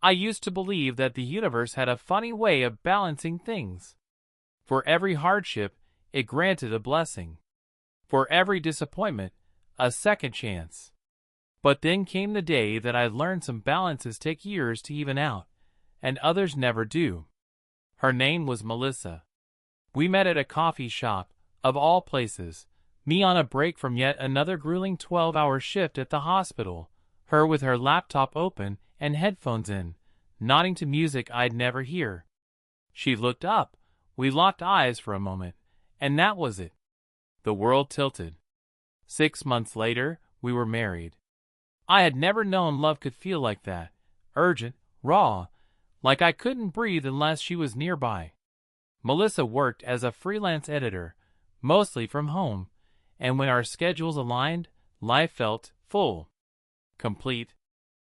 I used to believe that the universe had a funny way of balancing things. For every hardship, it granted a blessing. For every disappointment, a second chance. But then came the day that I learned some balances take years to even out, and others never do. Her name was Melissa. We met at a coffee shop, of all places, me on a break from yet another grueling 12-hour shift at the hospital, her with her laptop open and headphones in, nodding to music I'd never hear. She looked up, we locked eyes for a moment, and that was it. The world tilted. 6 months later, we were married. I had never known love could feel like that, urgent, raw, like I couldn't breathe unless she was nearby. Melissa worked as a freelance editor, mostly from home, and when our schedules aligned, life felt full, complete.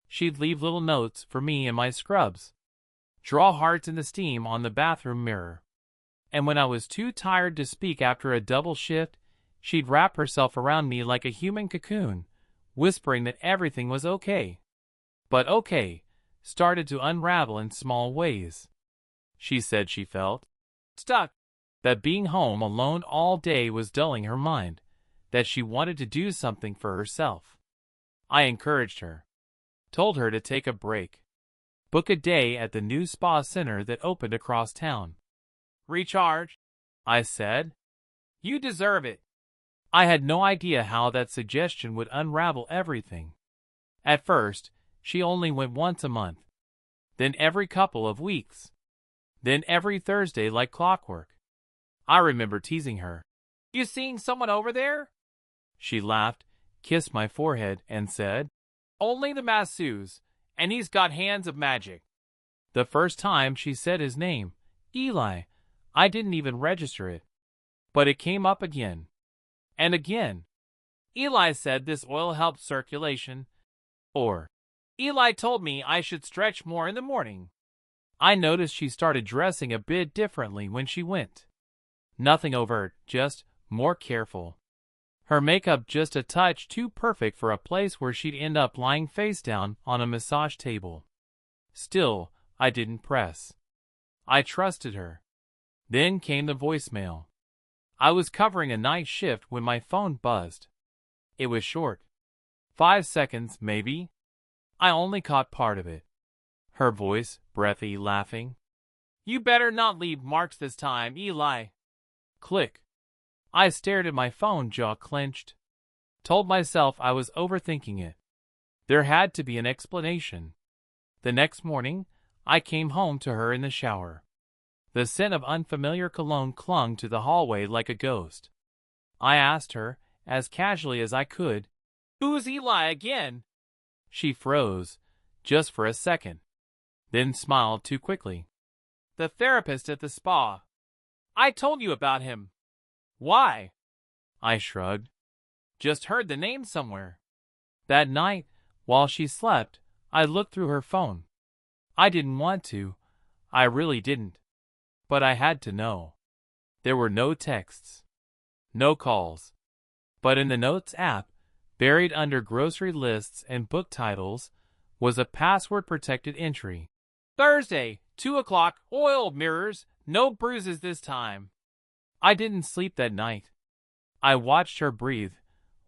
She'd leave little notes for me in my scrubs, draw hearts in the steam on the bathroom mirror. And when I was too tired to speak after a double shift, she'd wrap herself around me like a human cocoon, whispering that everything was okay. But okay started to unravel in small ways. She said she felt stuck, that being home alone all day was dulling her mind, that she wanted to do something for herself. I encouraged her, told her to take a break, book a day at the new spa center that opened across town. Recharge, I said. You deserve it. I had no idea how that suggestion would unravel everything. At first, she only went once a month, then every couple of weeks, then every Thursday like clockwork. I remember teasing her. You seeing someone over there? She laughed, kissed my forehead, and said, Only the masseuse, and he's got hands of magic. The first time she said his name, Eli, I didn't even register it. But it came up again. And again. Eli said this oil helped circulation. Or, Eli told me I should stretch more in the morning. I noticed she started dressing a bit differently when she went. Nothing overt, just more careful. Her makeup just a touch too perfect for a place where she'd end up lying face down on a massage table. Still, I didn't press. I trusted her. Then came the voicemail. I was covering a night shift when my phone buzzed. It was short. 5 seconds, maybe. I only caught part of it. Her voice, breathy, laughing. You better not leave marks this time, Eli. Click. I stared at my phone, jaw clenched. Told myself I was overthinking it. There had to be an explanation. The next morning, I came home to her in the shower. The scent of unfamiliar cologne clung to the hallway like a ghost. I asked her, as casually as I could, Who's Eli again? She froze, just for a second, then smiled too quickly. The therapist at the spa. I told you about him. Why? I shrugged. Just heard the name somewhere. That night, while she slept, I looked through her phone. I didn't want to. I really didn't. But I had to know. There were no texts. No calls. But in the Notes app, buried under grocery lists and book titles, was a password-protected entry. Thursday, 2 o'clock, oil mirrors, no bruises this time. I didn't sleep that night. I watched her breathe,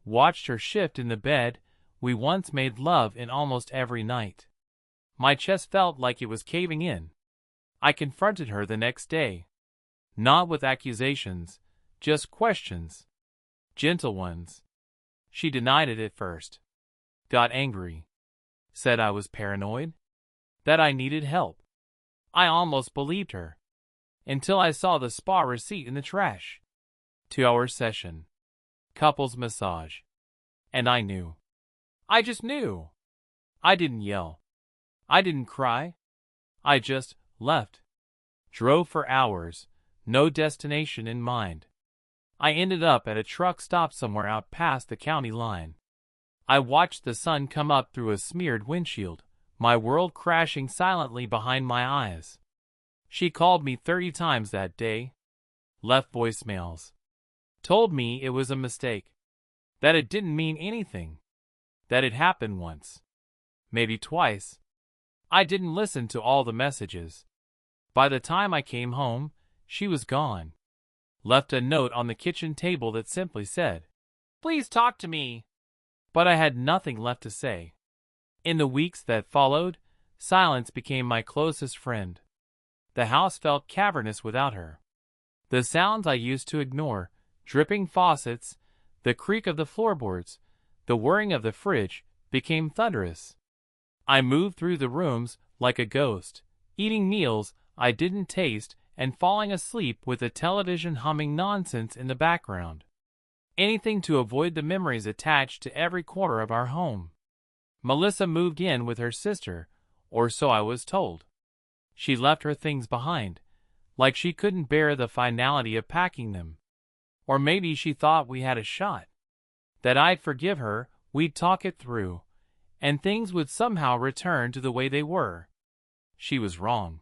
watched her shift in the bed we once made love in almost every night. My chest felt like it was caving in. I confronted her the next day. Not with accusations, just questions. Gentle ones. She denied it at first. Got angry. Said I was paranoid. That I needed help. I almost believed her. Until I saw the spa receipt in the trash. 2-hour session. Couples massage. And I knew. I just knew. I didn't yell. I didn't cry. I just left. Drove for hours, no destination in mind. I ended up at a truck stop somewhere out past the county line. I watched the sun come up through a smeared windshield, my world crashing silently behind my eyes. She called me 30 times that day. Left voicemails. Told me it was a mistake. That it didn't mean anything. That it happened once. Maybe twice. I didn't listen to all the messages. By the time I came home, she was gone. Left a note on the kitchen table that simply said, "Please talk to me." But I had nothing left to say. In the weeks that followed, silence became my closest friend. The house felt cavernous without her. The sounds I used to ignore, dripping faucets, the creak of the floorboards, the whirring of the fridge, became thunderous. I moved through the rooms like a ghost, eating meals I didn't taste and falling asleep with the television humming nonsense in the background. Anything to avoid the memories attached to every corner of our home. Melissa moved in with her sister, or so I was told. She left her things behind, like she couldn't bear the finality of packing them. Or maybe she thought we had a shot. That I'd forgive her, we'd talk it through, and things would somehow return to the way they were. She was wrong.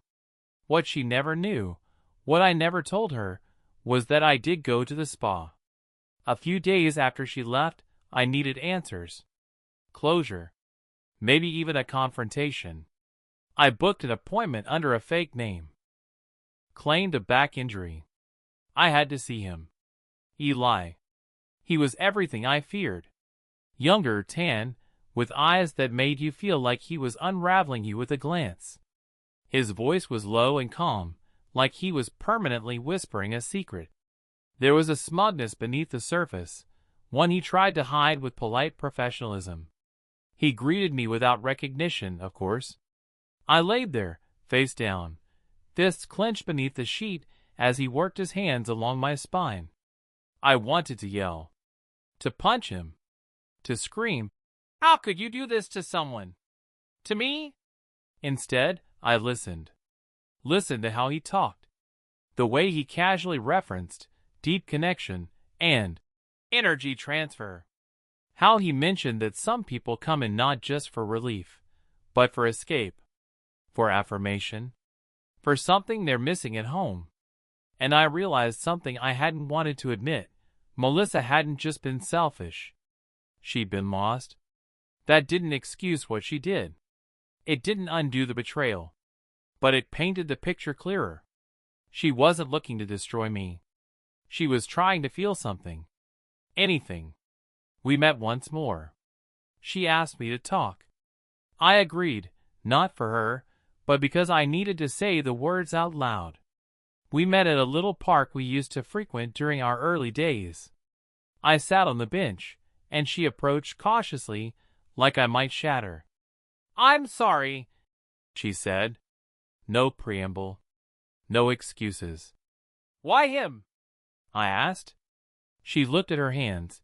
What she never knew, what I never told her, was that I did go to the spa. A few days after she left, I needed answers. Closure. Maybe even a confrontation. I booked an appointment under a fake name. Claimed a back injury. I had to see him. Eli. He was everything I feared. Younger, tan, with eyes that made you feel like he was unraveling you with a glance. His voice was low and calm, like he was permanently whispering a secret. There was a smugness beneath the surface, one he tried to hide with polite professionalism. He greeted me without recognition, of course. I laid there, face down, fists clenched beneath the sheet as he worked his hands along my spine. I wanted to yell, to punch him, to scream, "How could you do this to someone? To me?" Instead, I listened. Listened to how he talked. The way he casually referenced deep connection and energy transfer. How he mentioned that some people come in not just for relief, but for escape, for affirmation, for something they're missing at home. And I realized something I hadn't wanted to admit. Melissa hadn't just been selfish. She'd been lost. That didn't excuse what she did. It didn't undo the betrayal. But it painted the picture clearer. She wasn't looking to destroy me. She was trying to feel something. Anything. We met once more. She asked me to talk. I agreed, not for her, but because I needed to say the words out loud. We met at a little park we used to frequent during our early days. I sat on the bench, and she approached cautiously, like I might shatter. "I'm sorry," she said. No preamble. No excuses. "Why him?" I asked. She looked at her hands,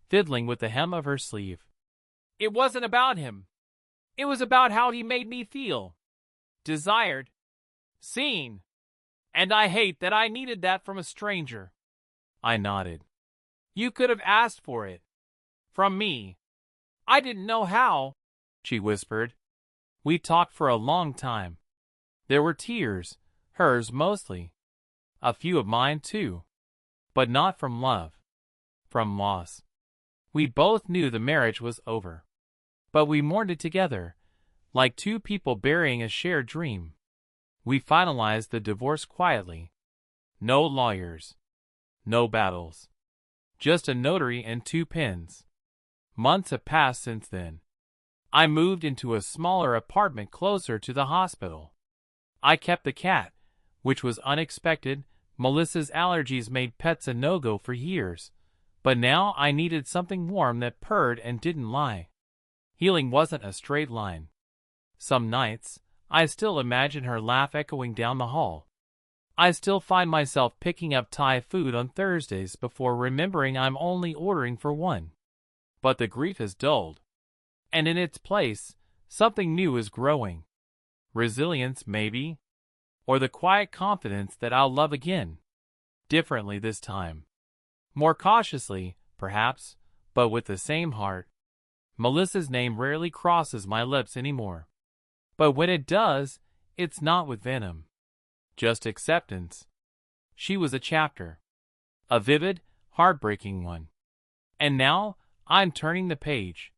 fiddling with the hem of her sleeve. "It wasn't about him. It was about how he made me feel. Desired. Seen. And I hate that I needed that from a stranger." I nodded. "You could have asked for it. From me." "I didn't know how," she whispered. We talked for a long time. There were tears, hers mostly. A few of mine too. But not from love. From loss. We both knew the marriage was over. But we mourned it together, like two people burying a shared dream. We finalized the divorce quietly. No lawyers. No battles. Just a notary and 2 pens. Months have passed since then. I moved into a smaller apartment closer to the hospital. I kept the cat, which was unexpected. Melissa's allergies made pets a no-go for years. But now I needed something warm that purred and didn't lie. Healing wasn't a straight line. Some nights, I still imagine her laugh echoing down the hall. I still find myself picking up Thai food on Thursdays before remembering I'm only ordering for one. But the grief has dulled. And in its place, something new is growing. Resilience, maybe? Or the quiet confidence that I'll love again. Differently this time. More cautiously, perhaps, but with the same heart. Melissa's name rarely crosses my lips anymore. But when it does, it's not with venom. Just acceptance. She was a chapter. A vivid, heartbreaking one. And now, I'm turning the page.